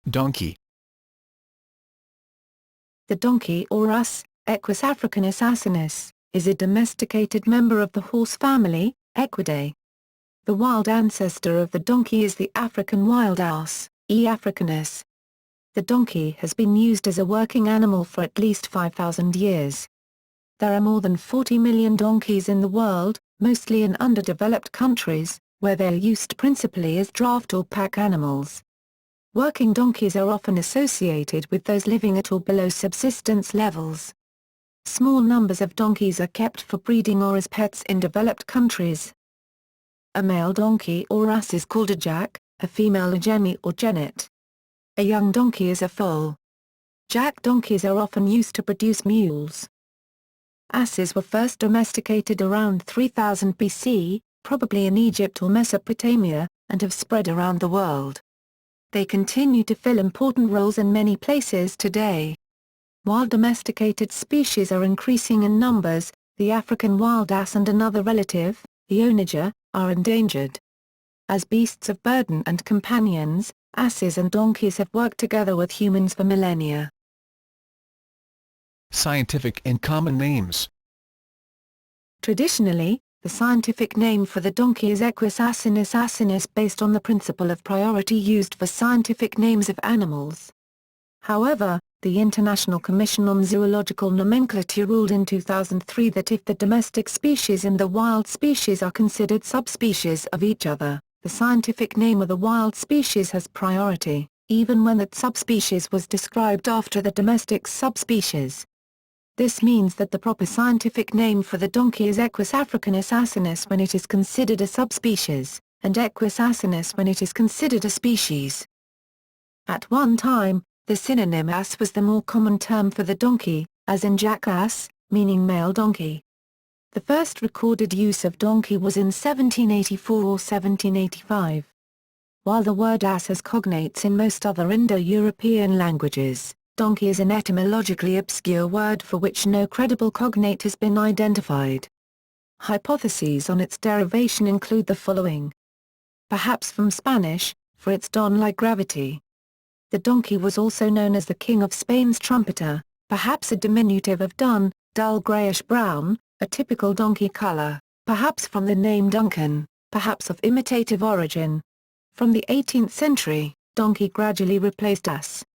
Donkey. The donkey or ass, Equus africanus asinus, is a domesticated member of the horse family, Equidae. The wild ancestor of the donkey is the African wild ass, E. africanus. The donkey has been used as a working animal for at least 5,000 years. There are more than 40 million donkeys in the world, mostly in underdeveloped countries, where they are used principally as draught or pack animals. Working donkeys are often associated with those living at or below subsistence levels. Small numbers of donkeys are kept for breeding or as pets in developed countries. A male donkey or ass is called a jack, a female a jenny or jennet. A young donkey is a foal. Jack donkeys are often used to produce mules. Asses were first domesticated around 3000 BC, probably in Egypt or Mesopotamia, and have spread around the world. They continue to fill important roles in many places today. While domesticated species are increasing in numbers, the African wild ass and another relative, the onager, are endangered. As beasts of burden and companions, asses and donkeys have worked together with humans for millennia. Scientific and common names. Traditionally, the scientific name for the donkey is Equus asinus based on the principle of priority used for scientific names of animals. However, the International Commission on Zoological Nomenclature ruled in 2003 that if the domestic species and the wild species are considered subspecies of each other, the scientific name of the wild species has priority, even when that subspecies was described after the domestic subspecies. This means that the proper scientific name for the donkey is Equus africanus asinus when it is considered a subspecies, and Equus asinus when it is considered a species. At one time, the synonym ass was the more common term for the donkey, as in jackass, meaning male donkey. The first recorded use of donkey was in 1784 or 1785. While the word ass has cognates in most other Indo-European languages, donkey is an etymologically obscure word for which no credible cognate has been identified. Hypotheses on its derivation include the following. Perhaps from Spanish, for its don-like gravity. The donkey was also known as the King of Spain's trumpeter, perhaps a diminutive of dun, dull greyish-brown, a typical donkey color, perhaps from the name Duncan, perhaps of imitative origin. From the 18th century, donkey gradually replaced ass.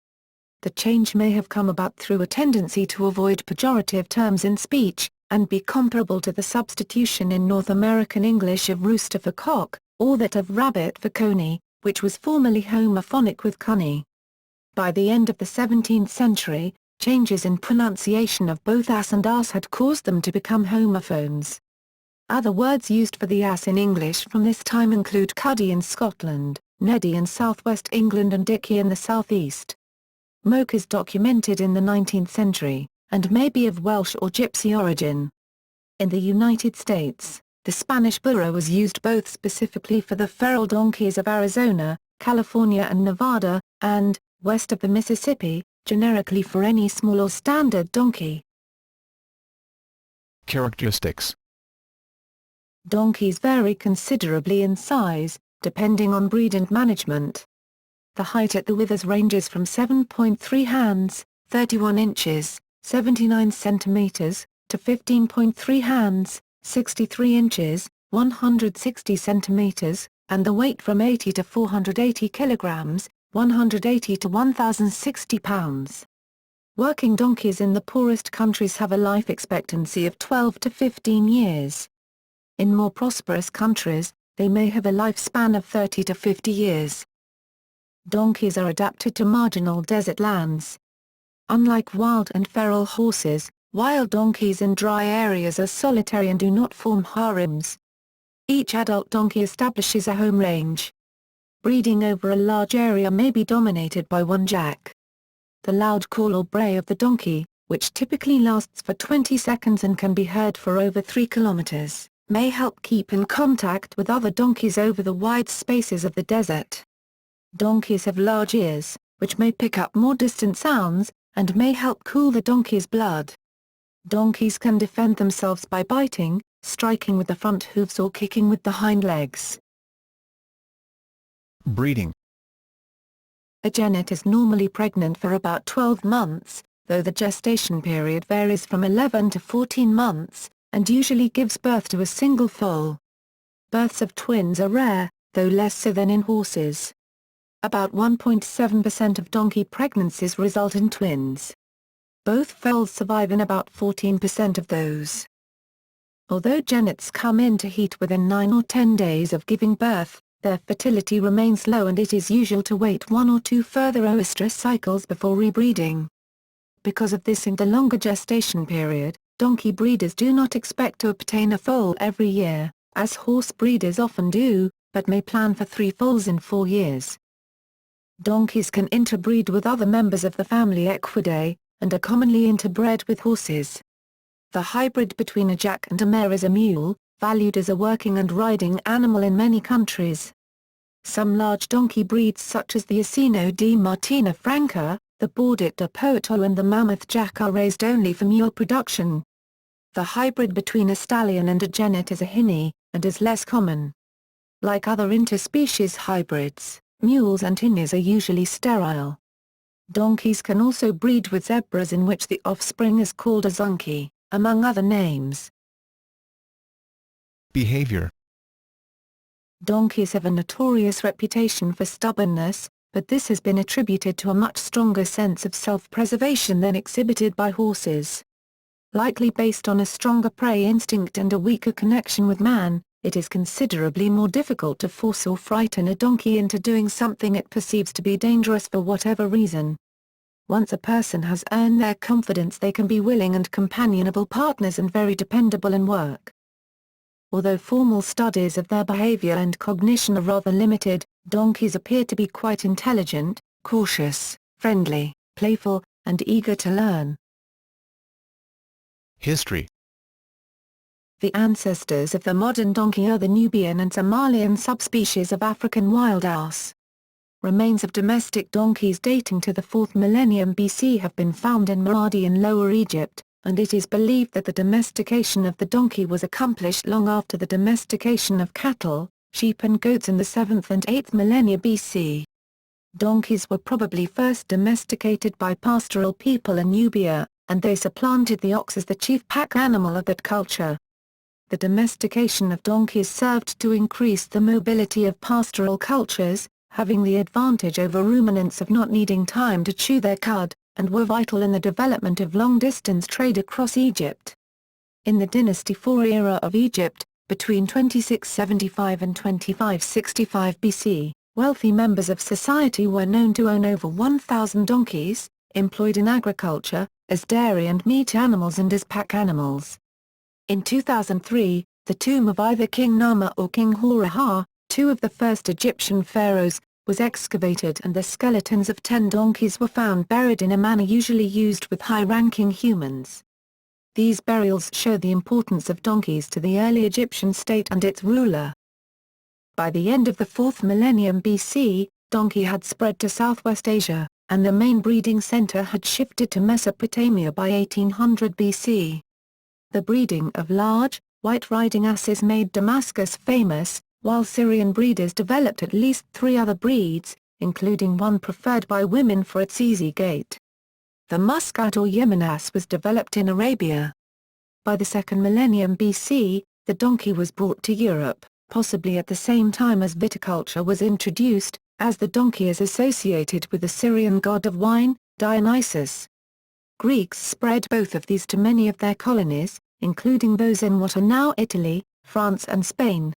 The change may have come about through a tendency to avoid pejorative terms in speech, and be comparable to the substitution in North American English of rooster for cock, or that of rabbit for coney, which was formerly homophonic with cunny. By the end of the 17th century, changes in pronunciation of both ass and arse had caused them to become homophones. Other words used for the ass in English from this time include cuddy in Scotland, neddy in southwest England and dicky in the southeast. Moke is documented in the 19th century, and may be of Welsh or Gypsy origin. In the United States, the Spanish burro was used both specifically for the feral donkeys of Arizona, California and Nevada, and, west of the Mississippi, generically for any small or standard donkey. Characteristics. Donkeys vary considerably in size, depending on breed and management. The height at the withers ranges from 7.3 hands, 31 inches, 79 centimeters, to 15.3 hands, 63 inches, 160 centimeters, and the weight from 80 to 480 kilograms, 180 to 1,060 pounds. Working donkeys in the poorest countries have a life expectancy of 12 to 15 years. In more prosperous countries, they may have a lifespan of 30 to 50 years. Donkeys are adapted to marginal desert lands. Unlike wild and feral horses, wild donkeys in dry areas are solitary and do not form harems. Each adult donkey establishes a home range. Breeding over a large area may be dominated by one jack. The loud call or bray of the donkey, which typically lasts for 20 seconds and can be heard for over 3 kilometers, may help keep in contact with other donkeys over the wide spaces of the desert. Donkeys have large ears, which may pick up more distant sounds, and may help cool the donkey's blood. Donkeys can defend themselves by biting, striking with the front hooves or kicking with the hind legs. Breeding. A genet is normally pregnant for about 12 months, though the gestation period varies from 11 to 14 months, and usually gives birth to a single foal. Births of twins are rare, though less so than in horses. About 1.7% of donkey pregnancies result in twins. Both foals survive in about 14% of those. Although genets come into heat within 9 or 10 days of giving birth, their fertility remains low and it is usual to wait 1 or 2 further oestrus cycles before rebreeding. Because of this and the longer gestation period, donkey breeders do not expect to obtain a foal every year, as horse breeders often do, but may plan for 3 foals in 4 years. Donkeys can interbreed with other members of the family Equidae, and are commonly interbred with horses. The hybrid between a jack and a mare is a mule, valued as a working and riding animal in many countries. Some large donkey breeds such as the Asino di Martina Franca, the Bordet de Poitou and the Mammoth Jack are raised only for mule production. The hybrid between a stallion and a genet is a hinny, and is less common. Like other interspecies hybrids, mules and hinnies are usually sterile. Donkeys can also breed with zebras in which the offspring is called a zonkey, among other names. Behavior. Donkeys have a notorious reputation for stubbornness, but this has been attributed to a much stronger sense of self-preservation than exhibited by horses. Likely based on a stronger prey instinct and a weaker connection with man, it is considerably more difficult to force or frighten a donkey into doing something it perceives to be dangerous for whatever reason. Once a person has earned their confidence, they can be willing and companionable partners and very dependable in work. Although formal studies of their behavior and cognition are rather limited, donkeys appear to be quite intelligent, cautious, friendly, playful, and eager to learn. History. The ancestors of the modern donkey are the Nubian and Somalian subspecies of African wild ass. Remains of domestic donkeys dating to the 4th millennium BC have been found in Maradi in Lower Egypt, and it is believed that the domestication of the donkey was accomplished long after the domestication of cattle, sheep and goats in the 7th and 8th millennia BC. Donkeys were probably first domesticated by pastoral people in Nubia, and they supplanted the ox as the chief pack animal of that culture. The domestication of donkeys served to increase the mobility of pastoral cultures, having the advantage over ruminants of not needing time to chew their cud, and were vital in the development of long-distance trade across Egypt. In the Dynasty IV era of Egypt, between 2675 and 2565 BC, wealthy members of society were known to own over 1,000 donkeys, employed in agriculture, as dairy and meat animals and as pack animals. In 2003, the tomb of either King Nama or King Horah, 2 of the first Egyptian pharaohs, was excavated and the skeletons of 10 donkeys were found buried in a manner usually used with high-ranking humans. These burials show the importance of donkeys to the early Egyptian state and its ruler. By the end of the 4th millennium BC, donkey had spread to Southwest Asia, and the main breeding center had shifted to Mesopotamia by 1800 BC. The breeding of large, white riding asses made Damascus famous, while Syrian breeders developed at least 3 other breeds, including one preferred by women for its easy gait. The Muscat or Yemen ass was developed in Arabia. By the 2nd millennium BC, the donkey was brought to Europe, possibly at the same time as viticulture was introduced, as the donkey is associated with the Syrian god of wine, Dionysus. Greeks spread both of these to many of their colonies, including those in what are now Italy, France and Spain.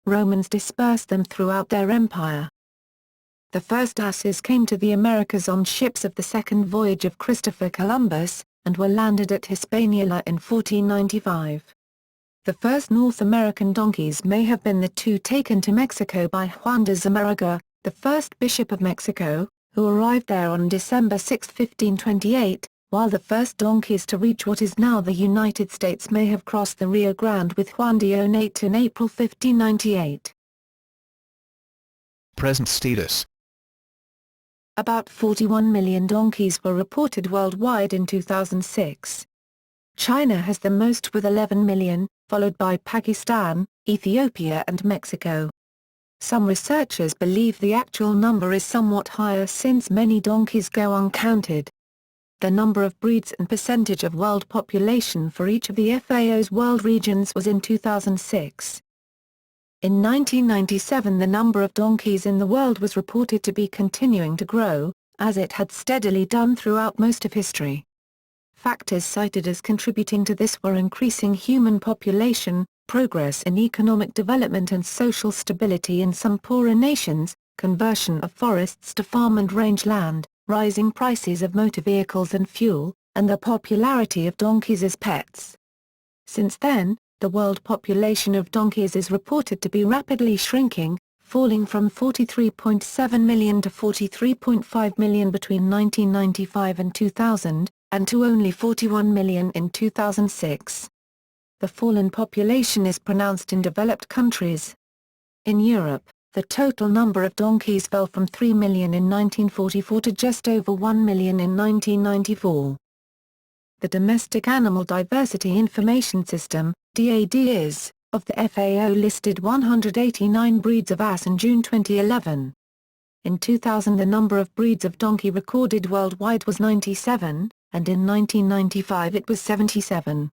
Romans dispersed them throughout their empire. The first asses came to the Americas on ships of the second voyage of Christopher Columbus, and were landed at Hispaniola in 1495. The first North American donkeys may have been the 2 taken to Mexico by Juan de Zumárraga, the first bishop of Mexico, who arrived there on December 6, 1528, while the first donkeys to reach what is now the United States may have crossed the Rio Grande with Juan de Onate in April 1598. Present status. About 41 million donkeys were reported worldwide in 2006. China has the most with 11 million, followed by Pakistan, Ethiopia and Mexico. Some researchers believe the actual number is somewhat higher since many donkeys go uncounted. The number of breeds and percentage of world population for each of the FAO's world regions was in 2006. In 1997 the number of donkeys in the world was reported to be continuing to grow, as it had steadily done throughout most of history. Factors cited as contributing to this were increasing human population, progress in economic development and social stability in some poorer nations, conversion of forests to farm and range land, rising prices of motor vehicles and fuel, and the popularity of donkeys as pets. Since then, the world population of donkeys is reported to be rapidly shrinking, falling from 43.7 million to 43.5 million between 1995 and 2000, and to only 41 million in 2006. The fall in population is pronounced in developed countries. In Europe, the total number of donkeys fell from 3 million in 1944 to just over 1 million in 1994. The Domestic Animal Diversity Information System, DADIS, of the FAO listed 189 breeds of ass in June 2011. In 2000 the number of breeds of donkey recorded worldwide was 97, and in 1995 it was 77.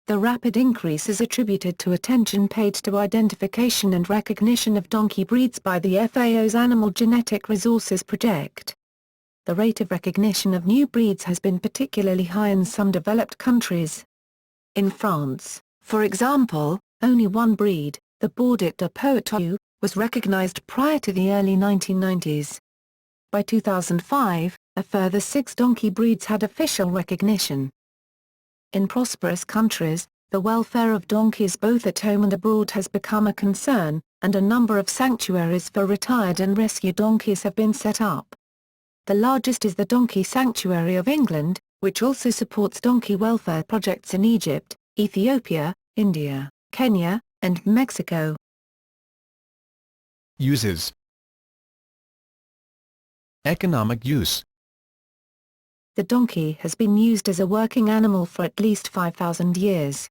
The rapid increase is attributed to attention paid to identification and recognition of donkey breeds by the FAO's Animal Genetic Resources Project. The rate of recognition of new breeds has been particularly high in some developed countries. In France, for example, only one breed, the Bordet de Poitou, was recognized prior to the early 1990s. By 2005, a further 6 donkey breeds had official recognition. In prosperous countries, the welfare of donkeys both at home and abroad has become a concern, and a number of sanctuaries for retired and rescue donkeys have been set up. The largest is the Donkey Sanctuary of England, which also supports donkey welfare projects in Egypt, Ethiopia, India, Kenya, and Mexico. Uses. Economic use. The donkey has been used as a working animal for at least 5,000 years.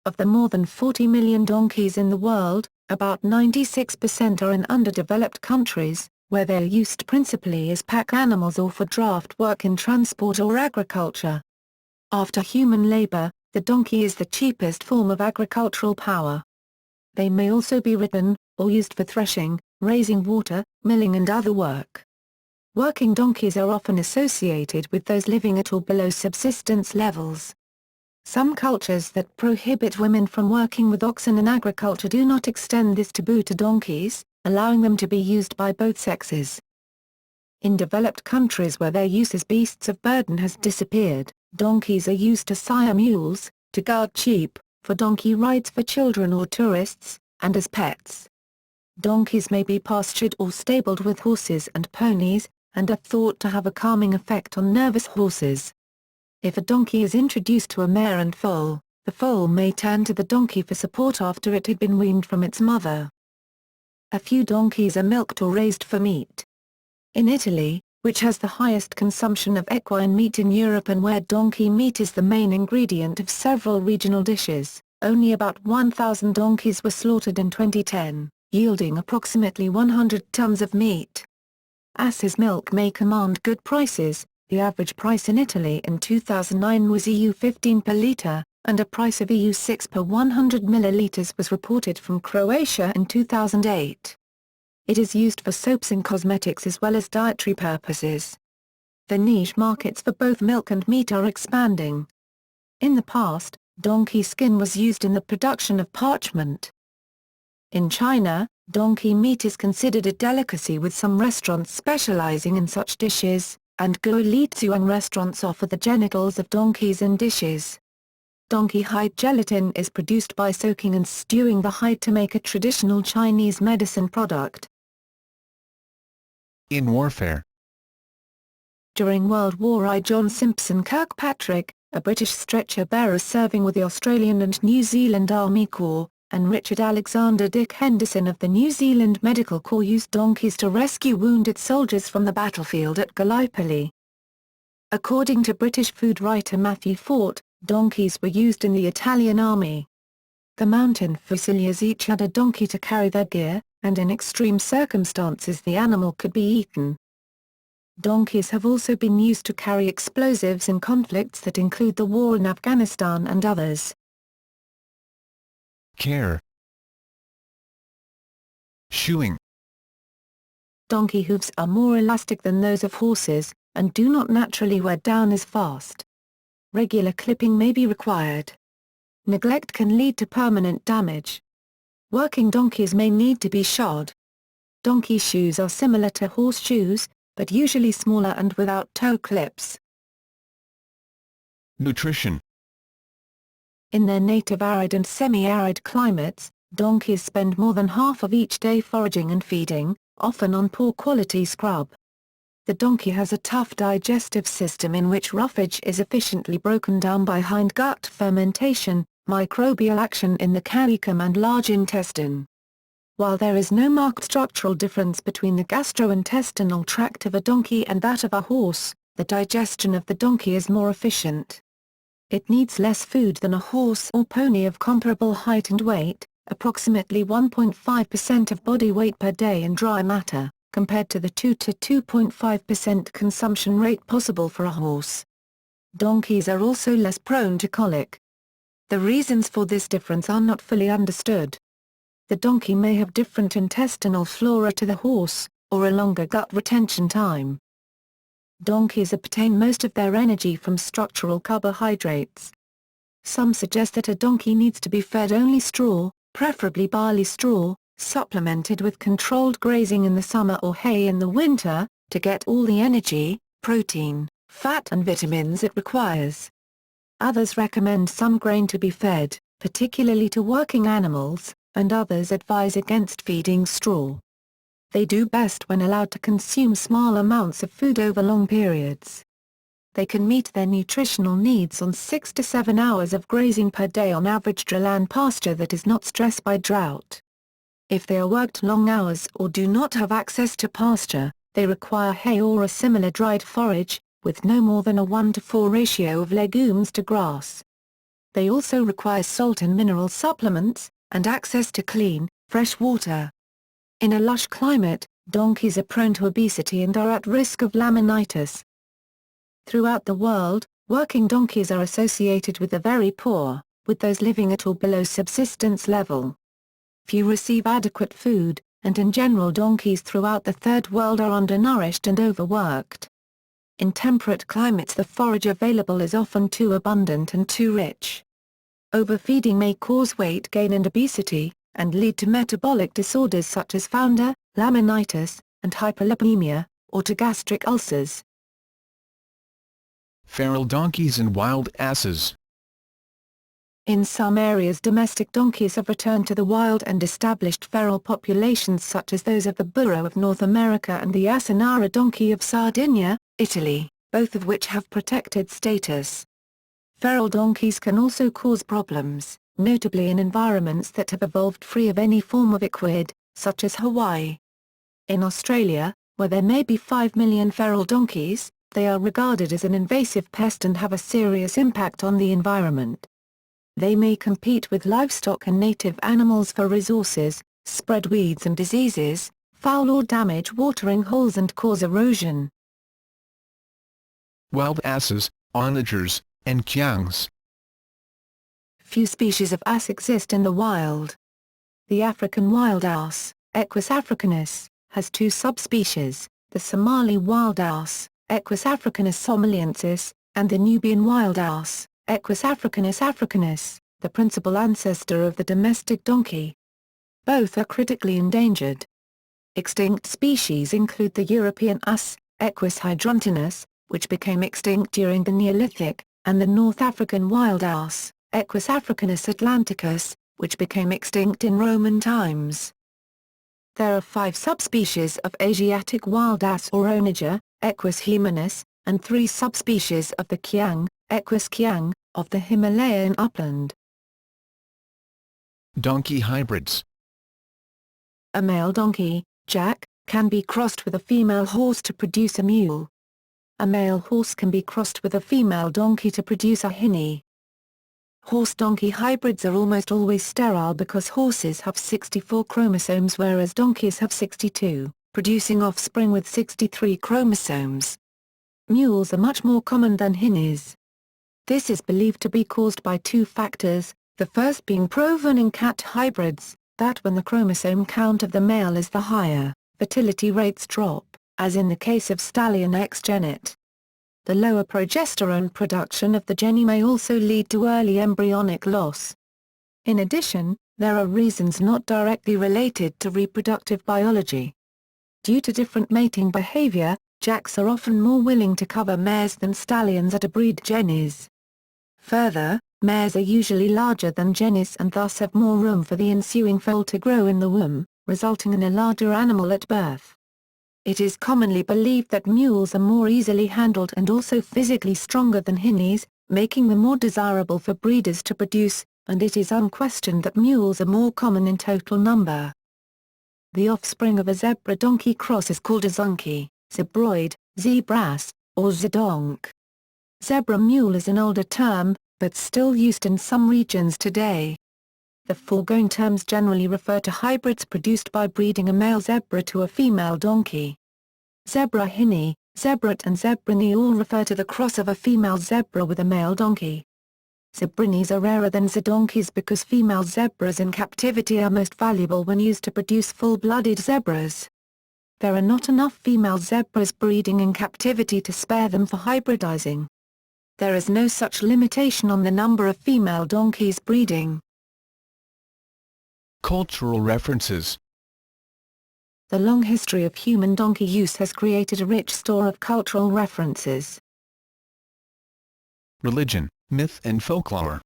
Of the more than 40 million donkeys in the world, about 96% are in underdeveloped countries, where they are used principally as pack animals or for draft work in transport or agriculture. After human labor, the donkey is the cheapest form of agricultural power. They may also be ridden, or used for threshing, raising water, milling and other work. Working donkeys are often associated with those living at or below subsistence levels. Some cultures that prohibit women from working with oxen in agriculture do not extend this taboo to donkeys, allowing them to be used by both sexes. In developed countries where their use as beasts of burden has disappeared, donkeys are used to sire mules, to guard sheep, for donkey rides for children or tourists, and as pets. Donkeys may be pastured or stabled with horses and ponies, and are thought to have a calming effect on nervous horses. If a donkey is introduced to a mare and foal, the foal may turn to the donkey for support after it had been weaned from its mother. A few donkeys are milked or raised for meat. In Italy, which has the highest consumption of equine meat in Europe and where donkey meat is the main ingredient of several regional dishes, only about 1,000 donkeys were slaughtered in 2010, yielding approximately 100 tons of meat. Ass's milk may command good prices. The average price in Italy in 2009 was EU15 per litre, and a price of EU6 per 100 millilitres was reported from Croatia in 2008. It is used for soaps and cosmetics as well as dietary purposes. The niche markets for both milk and meat are expanding. In the past, donkey skin was used in the production of parchment. In China, donkey meat is considered a delicacy with some restaurants specializing in such dishes, and guolitzuang restaurants offer the genitals of donkeys in dishes. Donkey hide gelatin is produced by soaking and stewing the hide to make a traditional Chinese medicine product. In warfare. During World War I, John Simpson Kirkpatrick, a British stretcher-bearer serving with the Australian and New Zealand Army Corps, and Richard Alexander Dick Henderson of the New Zealand Medical Corps used donkeys to rescue wounded soldiers from the battlefield at Gallipoli. According to British food writer Matthew Fort, donkeys were used in the Italian army. The mountain fusiliers each had a donkey to carry their gear, and in extreme circumstances the animal could be eaten. Donkeys have also been used to carry explosives in conflicts that include the war in Afghanistan and others. Care. Shoeing. Donkey hooves are more elastic than those of horses, and do not naturally wear down as fast. Regular clipping may be required. Neglect can lead to permanent damage. Working donkeys may need to be shod. Donkey shoes are similar to horseshoes, but usually smaller and without toe clips. Nutrition. In their native arid and semi-arid climates, donkeys spend more than half of each day foraging and feeding, often on poor-quality scrub. The donkey has a tough digestive system in which roughage is efficiently broken down by hindgut fermentation, microbial action in the caecum and large intestine. While there is no marked structural difference between the gastrointestinal tract of a donkey and that of a horse, the digestion of the donkey is more efficient. It needs less food than a horse or pony of comparable height and weight, approximately 1.5% of body weight per day in dry matter, compared to the 2 to 2.5% consumption rate possible for a horse. Donkeys are also less prone to colic. The reasons for this difference are not fully understood. The donkey may have different intestinal flora to the horse, or a longer gut retention time. Donkeys obtain most of their energy from structural carbohydrates. Some suggest that a donkey needs to be fed only straw, preferably barley straw, supplemented with controlled grazing in the summer or hay in the winter, to get all the energy, protein, fat and vitamins it requires. Others recommend some grain to be fed, particularly to working animals, and others advise against feeding straw. They do best when allowed to consume small amounts of food over long periods. They can meet their nutritional needs on 6 to 7 hours of grazing per day on average dry-land pasture that is not stressed by drought. If they are worked long hours or do not have access to pasture, they require hay or a similar dried forage, with no more than a 1 to 4 ratio of legumes to grass. They also require salt and mineral supplements, and access to clean, fresh water. In a lush climate, donkeys are prone to obesity and are at risk of laminitis. Throughout the world, working donkeys are associated with the very poor, with those living at or below subsistence level. Few receive adequate food, and in general donkeys throughout the Third World are undernourished and overworked. In temperate climates the forage available is often too abundant and too rich. Overfeeding may cause weight gain and obesity, and lead to metabolic disorders such as founder, laminitis, and hyperlipidemia, or to gastric ulcers. Feral donkeys and wild asses. In some areas domestic donkeys have returned to the wild and established feral populations such as those of the burro of North America and the Asinara donkey of Sardinia, Italy, both of which have protected status. Feral donkeys can also cause problems, notably in environments that have evolved free of any form of equid, such as Hawaii. In Australia, where there may be 5 million feral donkeys, they are regarded as an invasive pest and have a serious impact on the environment. They may compete with livestock and native animals for resources, spread weeds and diseases, foul or damage watering holes and cause erosion. Wild asses, onagers, and kiangs. Few species of ass exist in the wild. The African wild ass, Equus africanus, has 2 subspecies, the Somali wild ass, Equus africanus somaliensis, and the Nubian wild ass, Equus africanus africanus, the principal ancestor of the domestic donkey. Both are critically endangered. Extinct species include the European ass, Equus hydruntinus, which became extinct during the Neolithic, and the North African wild ass, Equus africanus atlanticus, which became extinct in Roman times. There are 5 subspecies of Asiatic wild ass or onager, Equus humanus, and 3 subspecies of the kiang, Equus kiang, of the Himalayan upland. Donkey hybrids. A male donkey, jack, can be crossed with a female horse to produce a mule. A male horse can be crossed with a female donkey to produce a hinny. Horse-donkey hybrids are almost always sterile because horses have 64 chromosomes whereas donkeys have 62, producing offspring with 63 chromosomes. Mules are much more common than hinnies. This is believed to be caused by two factors, the first being proven in cat hybrids, that when the chromosome count of the male is the higher, fertility rates drop, as in the case of stallion X genet. The lower progesterone production of the gene may also lead to early embryonic loss. In addition, there are reasons not directly related to reproductive biology. Due to different mating behavior, jacks are often more willing to cover mares than stallions at a breed genes. Further, mares are usually larger than genes and thus have more room for the ensuing foal to grow in the womb, resulting in a larger animal at birth. It is commonly believed that mules are more easily handled and also physically stronger than hinnies, making them more desirable for breeders to produce, and it is unquestioned that mules are more common in total number. The offspring of a zebra-donkey cross is called a zonkey, zebroid, zebras, or zedonk. Zebra mule is an older term, but still used in some regions today. The foregoing terms generally refer to hybrids produced by breeding a male zebra to a female donkey. Zebra hinny, zebrat and zebrini all refer to the cross of a female zebra with a male donkey. Zebrinis are rarer than zedonkeys because female zebras in captivity are most valuable when used to produce full-blooded zebras. There are not enough female zebras breeding in captivity to spare them for hybridizing. There is no such limitation on the number of female donkeys breeding. Cultural references. The long history of human donkey use has created a rich store of cultural references. Religion, myth and folklore.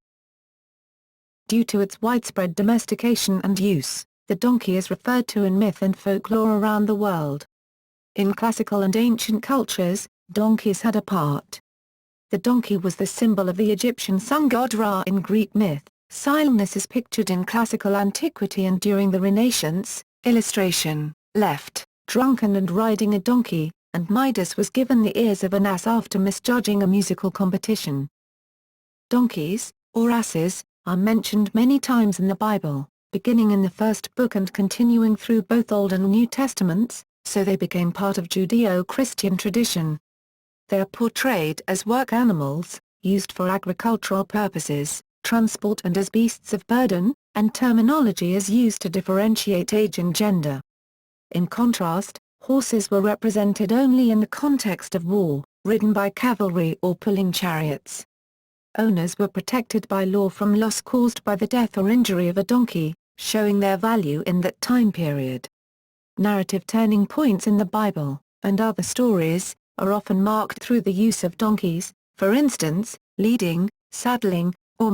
Due to its widespread domestication and use, the donkey is referred to in myth and folklore around the world. In classical and ancient cultures, donkeys had a part. The donkey was the symbol of the Egyptian sun god Ra in Greek myth. Silence is pictured in classical antiquity and during the Renaissance. Illustration, left, drunken and riding a donkey, and Midas was given the ears of an ass after misjudging a musical competition. Donkeys, or asses, are mentioned many times in the Bible, beginning in the first book and continuing through both Old and New Testaments, so they became part of Judeo-Christian tradition. They are portrayed as work animals, used for agricultural purposes, transport and as beasts of burden, and terminology is used to differentiate age and gender. In contrast, horses were represented only in the context of war, ridden by cavalry or pulling chariots. Owners were protected by law from loss caused by the death or injury of a donkey, showing their value in that time period. Narrative turning points in the Bible, and other stories, are often marked through the use of donkeys. For instance, leading, saddling, or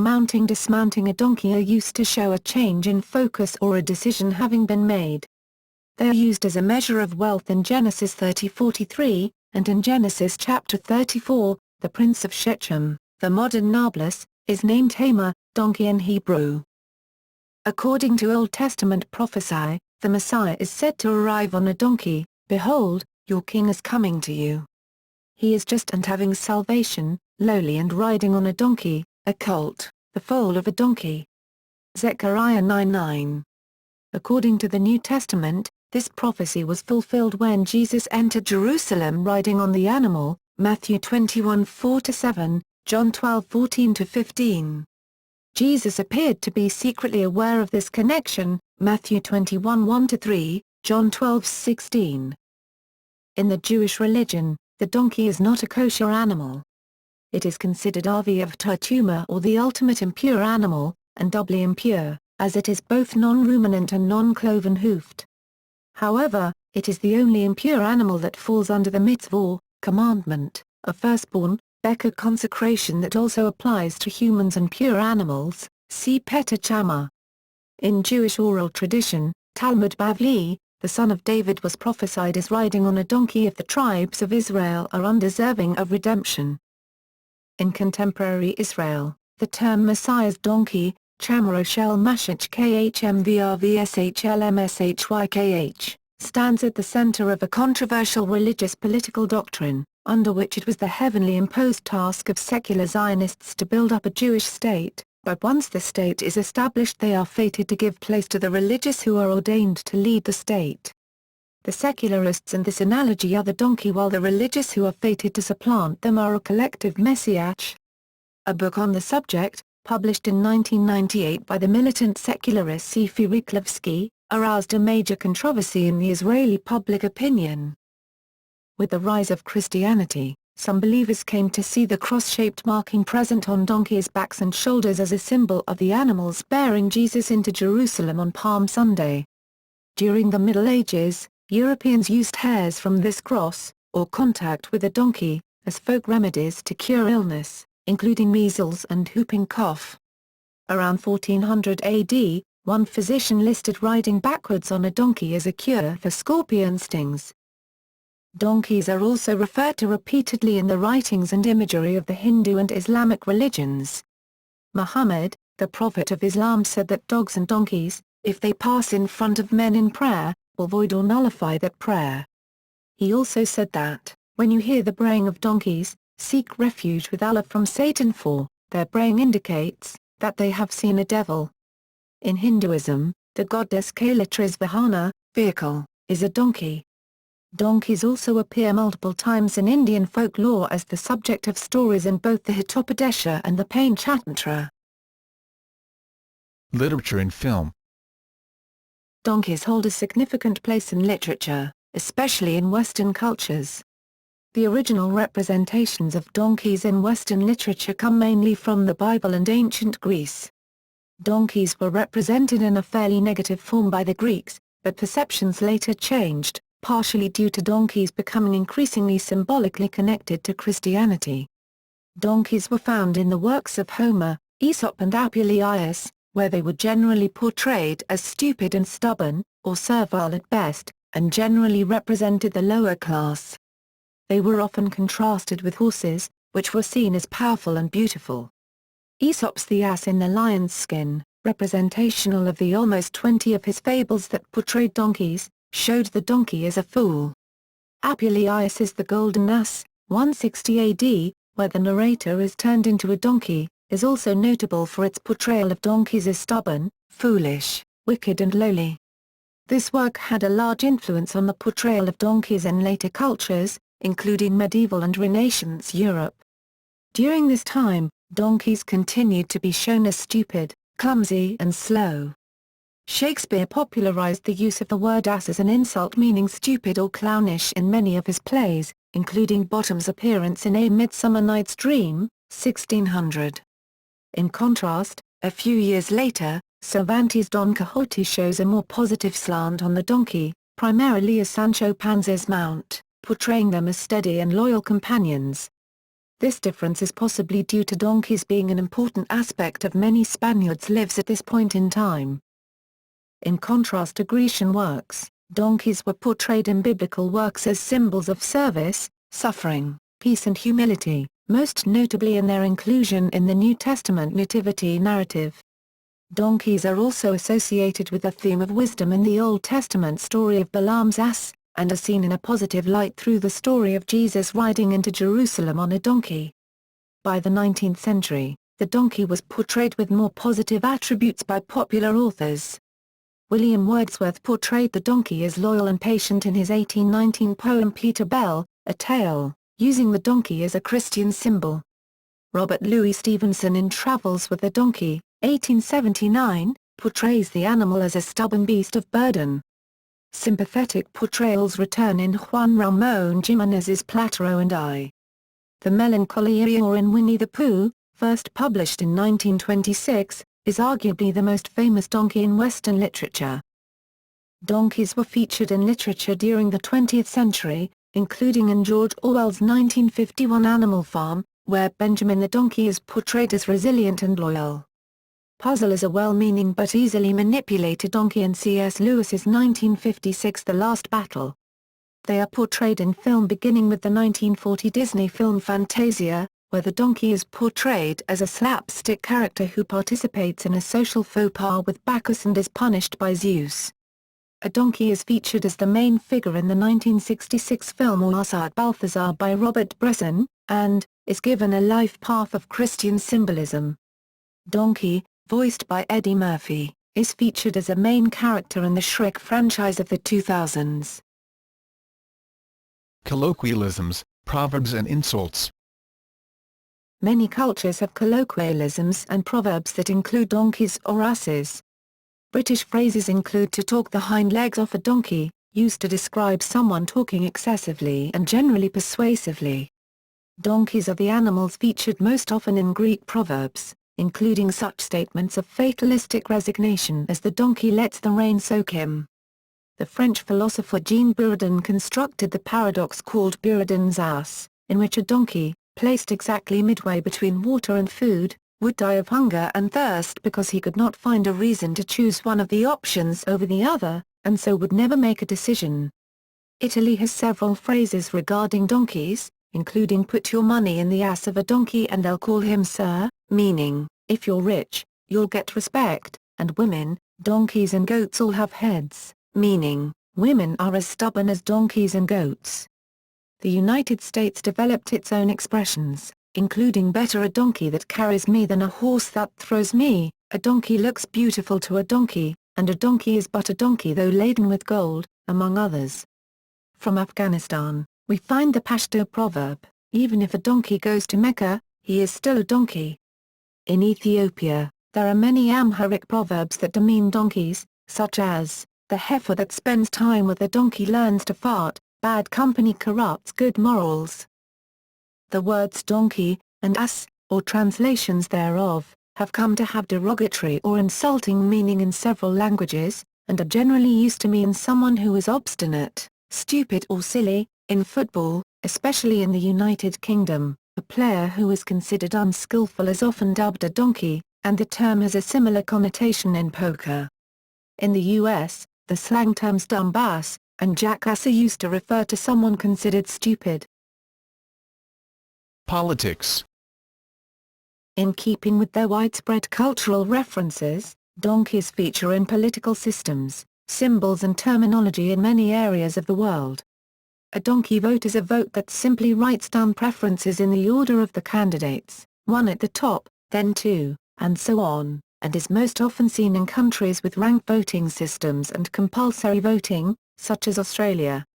dismounting a donkey are used to show a change in focus or a decision having been made. They are used as a measure of wealth in Genesis 30:43, and in Genesis chapter 34, the prince of Shechem, the modern Nablus, is named Hamor, donkey in Hebrew. According to Old Testament prophecy, the Messiah is said to arrive on a donkey. Behold, your king is coming to you. He is just and having salvation, lowly and riding on a donkey, a colt, the foal of a donkey. Zechariah 9:9. According to the New Testament, this prophecy was fulfilled when Jesus entered Jerusalem riding on the animal, Matthew 21:4-7, John 12:14-15. Jesus appeared to be secretly aware of this connection, Matthew 21:1-3, John 12:16. In the Jewish religion, the donkey is not a kosher animal. It is considered Avi of Tertuma or the ultimate impure animal, and doubly impure, as it is both non-ruminant and non-cloven hoofed. However, it is the only impure animal that falls under the mitzvah, commandment, of firstborn, Becca consecration that also applies to humans and pure animals, see Petah Chama. In Jewish oral tradition, Talmud Bavli, the son of David was prophesied as riding on a donkey if the tribes of Israel are undeserving of redemption. In contemporary Israel, the term Messiah's donkey, Chamroshel Mashach KHMVRVSHLMSHYKH, stands at the center of a controversial religious political doctrine, under which it was the heavenly imposed task of secular Zionists to build up a Jewish state, but once the state is established they are fated to give place to the religious who are ordained to lead the state. The secularists in this analogy are the donkey while the religious who are fated to supplant them are a collective messiach. A book on the subject, published in 1998 by the militant secularist Sefi Riklevsky, aroused a major controversy in the Israeli public opinion. With the rise of Christianity, some believers came to see the cross-shaped marking present on donkeys' backs and shoulders as a symbol of the animals bearing Jesus into Jerusalem on Palm Sunday. During the Middle Ages, Europeans used hairs from this cross, or contact with a donkey, as folk remedies to cure illness, including measles and whooping cough. Around 1400 AD, one physician listed riding backwards on a donkey as a cure for scorpion stings. Donkeys are also referred to repeatedly in the writings and imagery of the Hindu and Islamic religions. Muhammad, the prophet of Islam, said that dogs and donkeys, if they pass in front of men in prayer, will void or nullify that prayer. He also said that, when you hear the braying of donkeys, seek refuge with Allah from Satan, for their braying indicates that they have seen a devil. In Hinduism, the goddess Kailatri's Vahana, vehicle, is a donkey. Donkeys also appear multiple times in Indian folklore as the subject of stories in both the Hitopadesha and the Panchatantra. Literature and film. Donkeys hold a significant place in literature, especially in Western cultures. The original representations of donkeys in Western literature come mainly from the Bible and ancient Greece. Donkeys were represented in a fairly negative form by the Greeks, but perceptions later changed, partially due to donkeys becoming increasingly symbolically connected to Christianity. Donkeys were found in the works of Homer, Aesop and Apuleius, where they were generally portrayed as stupid and stubborn, or servile at best, and generally represented the lower class. They were often contrasted with horses, which were seen as powerful and beautiful. Aesop's The Ass in the Lion's Skin, representational of the almost 20 of his fables that portrayed donkeys, showed the donkey as a fool. Apuleius' The Golden Ass, 160 AD, where the narrator is turned into a donkey, is also notable for its portrayal of donkeys as stubborn, foolish, wicked and lowly. This work had a large influence on the portrayal of donkeys in later cultures, including medieval and Renaissance Europe. During this time, donkeys continued to be shown as stupid, clumsy and slow. Shakespeare popularized the use of the word ass as an insult meaning stupid or clownish in many of his plays, including Bottom's appearance in A Midsummer Night's Dream, 1600. In contrast, a few years later, Cervantes' Don Quixote shows a more positive slant on the donkey, primarily as Sancho Panza's mount, portraying them as steady and loyal companions. This difference is possibly due to donkeys being an important aspect of many Spaniards' lives at this point in time. In contrast to Grecian works, donkeys were portrayed in biblical works as symbols of service, suffering, peace and humility, most notably in their inclusion in the New Testament nativity narrative. Donkeys are also associated with the theme of wisdom in the Old Testament story of Balaam's ass, and are seen in a positive light through the story of Jesus riding into Jerusalem on a donkey. By the 19th century, the donkey was portrayed with more positive attributes by popular authors. William Wordsworth portrayed the donkey as loyal and patient in his 1819 poem Peter Bell, A Tale, using the donkey as a Christian symbol. Robert Louis Stevenson in Travels with the Donkey, 1879, portrays the animal as a stubborn beast of burden. Sympathetic portrayals return in Juan Ramón Jiménez's Platero and I. The Melancholy Eeyore in Winnie the Pooh, first published in 1926, is arguably the most famous donkey in Western literature. Donkeys were featured in literature during the 20th century, including in George Orwell's 1951 Animal Farm, where Benjamin the donkey is portrayed as resilient and loyal. Puzzle is a well-meaning but easily manipulated donkey in C.S. Lewis's 1956 The Last Battle. They are portrayed in film beginning with the 1940 Disney film Fantasia, where the donkey is portrayed as a slapstick character who participates in a social faux pas with Bacchus and is punished by Zeus. A donkey is featured as the main figure in the 1966 film Art Balthazar by Robert Bresson, and is given a life path of Christian symbolism. Donkey, voiced by Eddie Murphy, is featured as a main character in the Shrek franchise of the 2000s. Colloquialisms, proverbs and insults. Many cultures have colloquialisms and proverbs that include donkeys or asses. British phrases include "to talk the hind legs off a donkey," used to describe someone talking excessively and generally persuasively. Donkeys are the animals featured most often in Greek proverbs, including such statements of fatalistic resignation as "the donkey lets the rain soak him." The French philosopher Jean Buridan constructed the paradox called Buridan's ass, in which a donkey, placed exactly midway between water and food, would die of hunger and thirst because he could not find a reason to choose one of the options over the other, and so would never make a decision. Italy has several phrases regarding donkeys, including "put your money in the ass of a donkey and they'll call him sir," meaning, if you're rich, you'll get respect, and "women, donkeys and goats all have heads," meaning, women are as stubborn as donkeys and goats. The United States developed its own expressions, including "better a donkey that carries me than a horse that throws me," "a donkey looks beautiful to a donkey," and "a donkey is but a donkey though laden with gold," among others. From Afghanistan, we find the Pashto proverb, "even if a donkey goes to Mecca, he is still a donkey." In Ethiopia, there are many Amharic proverbs that demean donkeys, such as, "the heifer that spends time with the donkey learns to fart, bad company corrupts good morals." The words donkey, and ass, or translations thereof, have come to have derogatory or insulting meaning in several languages, and are generally used to mean someone who is obstinate, stupid or silly. In football, especially in the United Kingdom, a player who is considered unskillful is often dubbed a donkey, and the term has a similar connotation in poker. In the US, the slang terms dumbass and jackass are used to refer to someone considered stupid. Politics. In keeping with their widespread cultural references, donkeys feature in political systems, symbols and terminology in many areas of the world. A donkey vote is a vote that simply writes down preferences in the order of the candidates, one at the top, then two, and so on, and is most often seen in countries with ranked voting systems and compulsory voting, such as Australia.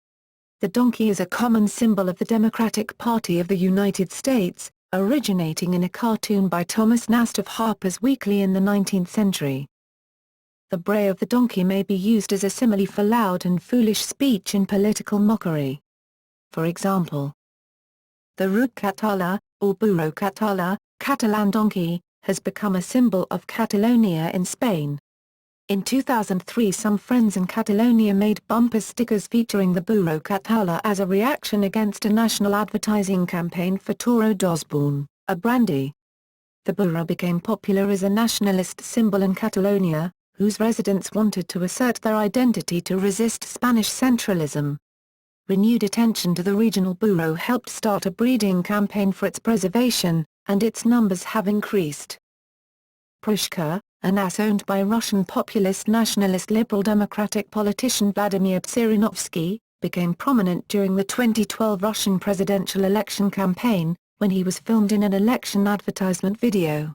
The donkey is a common symbol of the Democratic Party of the United States, originating in a cartoon by Thomas Nast of Harper's Weekly in the 19th century. The bray of the donkey may be used as a simile for loud and foolish speech in political mockery. For example, the Ruc Catala, or Burro Catala, Catalan donkey, has become a symbol of Catalonia in Spain. In 2003 some friends in Catalonia made bumper stickers featuring the Burro Catala as a reaction against a national advertising campaign for Toro d'Osborne, a brandy. The burro became popular as a nationalist symbol in Catalonia, whose residents wanted to assert their identity to resist Spanish centralism. Renewed attention to the regional burro helped start a breeding campaign for its preservation, and its numbers have increased. Prushka, an ass owned by Russian populist nationalist liberal democratic politician Vladimir Zhirinovsky, became prominent during the 2012 Russian presidential election campaign, when he was filmed in an election advertisement video.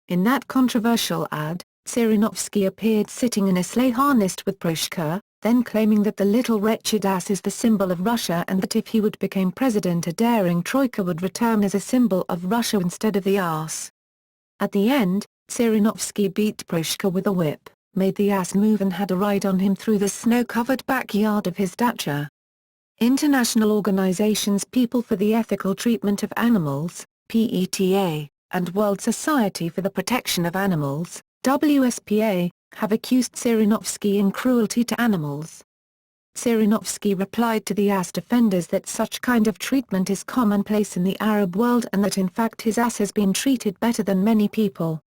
In that controversial ad, Zhirinovsky appeared sitting in a sleigh harnessed with Prushka, then claiming that the little wretched ass is the symbol of Russia and that if he would become president a daring troika would return as a symbol of Russia instead of the ass. At the end, Zhirinovsky beat Prushka with a whip, made the ass move and had a ride on him through the snow-covered backyard of his dacha. International organizations People for the Ethical Treatment of Animals, PETA, and World Society for the Protection of Animals, WSPA, have accused Zhirinovsky in cruelty to animals. Zhirinovsky replied to the ass defenders that such kind of treatment is commonplace in the Arab world and that in fact his ass has been treated better than many people.